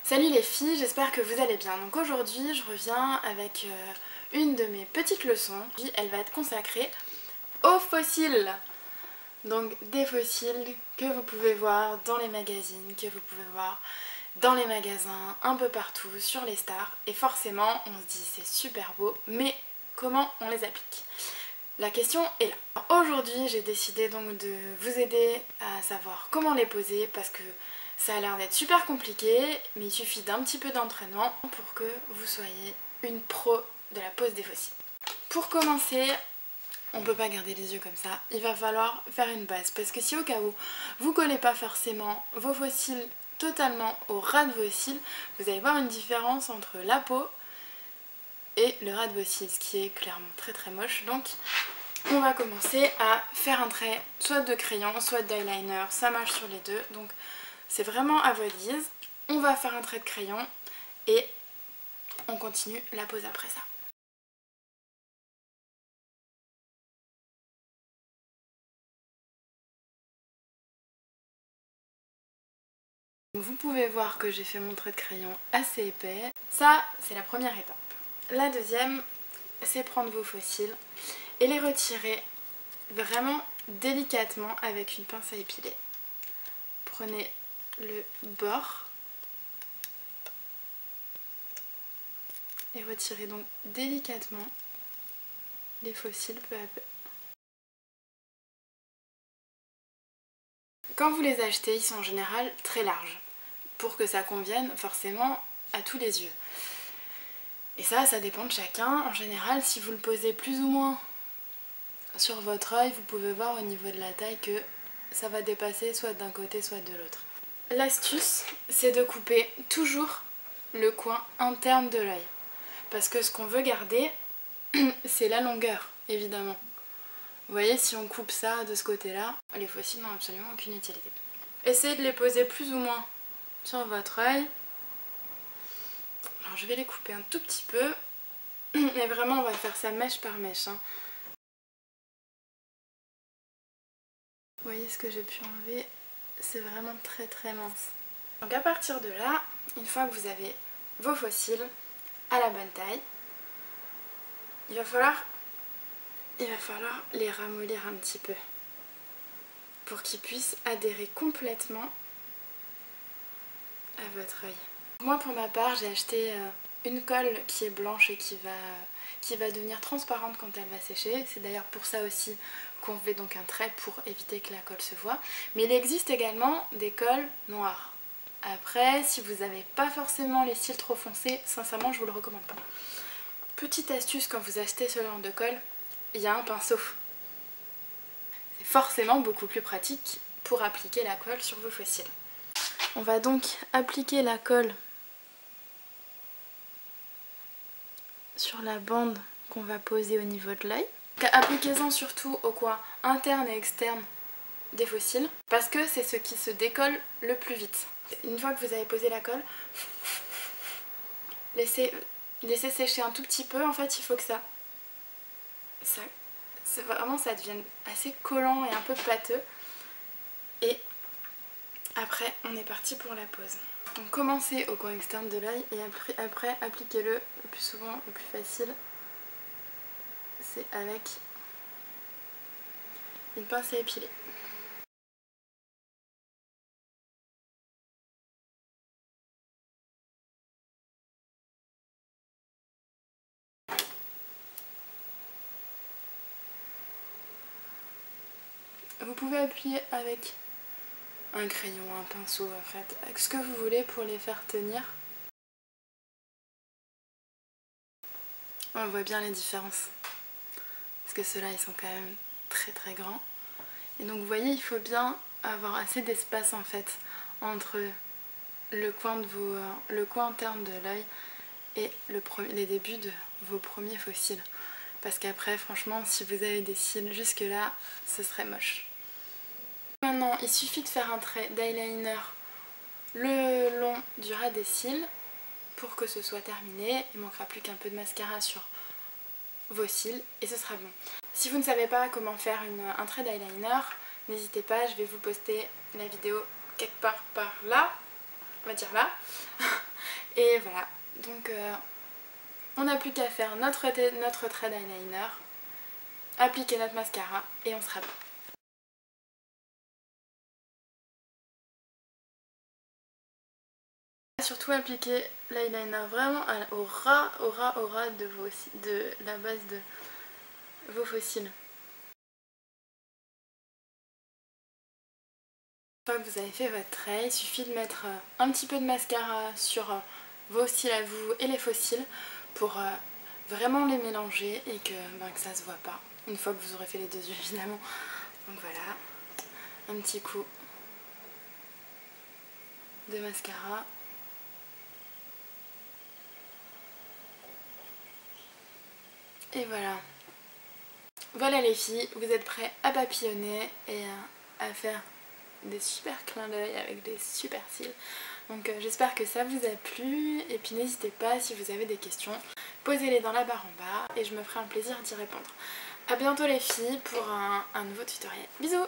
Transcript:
Salut les filles, j'espère que vous allez bien. Donc aujourd'hui je reviens avec une de mes petites leçons. Elle va être consacrée aux fossiles. Donc des fossiles que vous pouvez voir dans les magazines, que vous pouvez voir dans les magasins, un peu partout, sur les stars. Et forcément on se dit c'est super beau, mais comment on les applique? La question est là. Aujourd'hui j'ai décidé donc de vous aider à savoir comment les poser parce que ça a l'air d'être super compliqué, mais il suffit d'un petit peu d'entraînement pour que vous soyez une pro de la pose des fossiles. Pour commencer, on ne peut pas garder les yeux comme ça, il va falloir faire une base parce que si au cas où vous ne collez pas forcément vos fossiles totalement au ras de vos cils, vous allez voir une différence entre la peau et le ras de vos cils, ce qui est clairement très très moche. Donc on va commencer à faire un trait soit de crayon, soit d'eyeliner, ça marche sur les deux. Donc c'est vraiment à votre guise. On va faire un trait de crayon et on continue la pose après ça. Vous pouvez voir que j'ai fait mon trait de crayon assez épais. Ça, c'est la première étape. La deuxième, c'est prendre vos fossiles et les retirer vraiment délicatement avec une pince à épiler. Prenez le bord et retirez donc délicatement les fossiles peu à peu. Quand vous les achetez, ils sont en général très larges pour que ça convienne forcément à tous les yeux. Et ça dépend de chacun. En général, si vous le posez plus ou moins sur votre œil, vous pouvez voir au niveau de la taille que ça va dépasser soit d'un côté soit de l'autre. L'astuce, c'est de couper toujours le coin interne de l'œil. Parce que ce qu'on veut garder, c'est la longueur, évidemment. Vous voyez, si on coupe ça de ce côté-là, les fossiles n'ont absolument aucune utilité. Essayez de les poser plus ou moins sur votre œil. Alors je vais les couper un tout petit peu, mais vraiment on va faire ça mèche par mèche. Hein. Vous voyez ce que j'ai pu enlever, c'est vraiment très très mince. Donc à partir de là, une fois que vous avez vos fossiles à la bonne taille, il va falloir les ramollir un petit peu pour qu'ils puissent adhérer complètement à votre œil. Moi pour ma part j'ai acheté une colle qui est blanche et qui va devenir transparente quand elle va sécher. C'est d'ailleurs pour ça aussi qu'on fait donc un trait pour éviter que la colle se voie. Mais il existe également des colles noires. Après, si vous n'avez pas forcément les cils trop foncés, sincèrement je vous le recommande pas. Petite astuce quand vous achetez ce genre de colle, il y a un pinceau. C'est forcément beaucoup plus pratique pour appliquer la colle sur vos fossiles. On va donc appliquer la colle sur la bande qu'on va poser au niveau de l'œil. Appliquez-en surtout au coin interne et externe des fossiles parce que c'est ce qui se décolle le plus vite. Une fois que vous avez posé la colle, laissez sécher un tout petit peu. En fait, il faut que ça devienne assez collant et un peu pâteux. Et après, on est parti pour la pose. Donc commencez au coin externe de l'œil et après appliquez-le le plus souvent, le plus facile, c'est avec une pince à épiler. Vous pouvez appuyer avec un crayon, un pinceau en fait, avec ce que vous voulez pour les faire tenir. On voit bien les différences. Parce que ceux-là ils sont quand même très très grands. Et donc vous voyez, il faut bien avoir assez d'espace en fait entre le coin interne de l'œil et les débuts de vos premiers fossiles. Parce qu'après franchement si vous avez des cils jusque là, ce serait moche. Maintenant il suffit de faire un trait d'eyeliner le long du ras des cils pour que ce soit terminé. Il ne manquera plus qu'un peu de mascara sur vos cils et ce sera bon. Si vous ne savez pas comment faire un trait d'eyeliner, n'hésitez pas, je vais vous poster la vidéo quelque part par là, on va dire là. Et voilà, donc on n'a plus qu'à faire notre thread eyeliner, appliquer notre mascara et on sera bon. Surtout appliquer l'eyeliner vraiment au ras de la base de vos faux cils. Une fois que vous avez fait votre trait, il suffit de mettre un petit peu de mascara sur vos cils à vous et les faux cils pour vraiment les mélanger et que ça se voit pas. Une fois que vous aurez fait les deux yeux évidemment. Donc voilà, un petit coup de mascara. Et voilà. Voilà les filles, vous êtes prêts à papillonner et à faire des super clins d'œil avec des super cils. Donc j'espère que ça vous a plu et puis n'hésitez pas si vous avez des questions, posez-les dans la barre en bas et je me ferai un plaisir d'y répondre. A bientôt les filles pour un nouveau tutoriel. Bisous!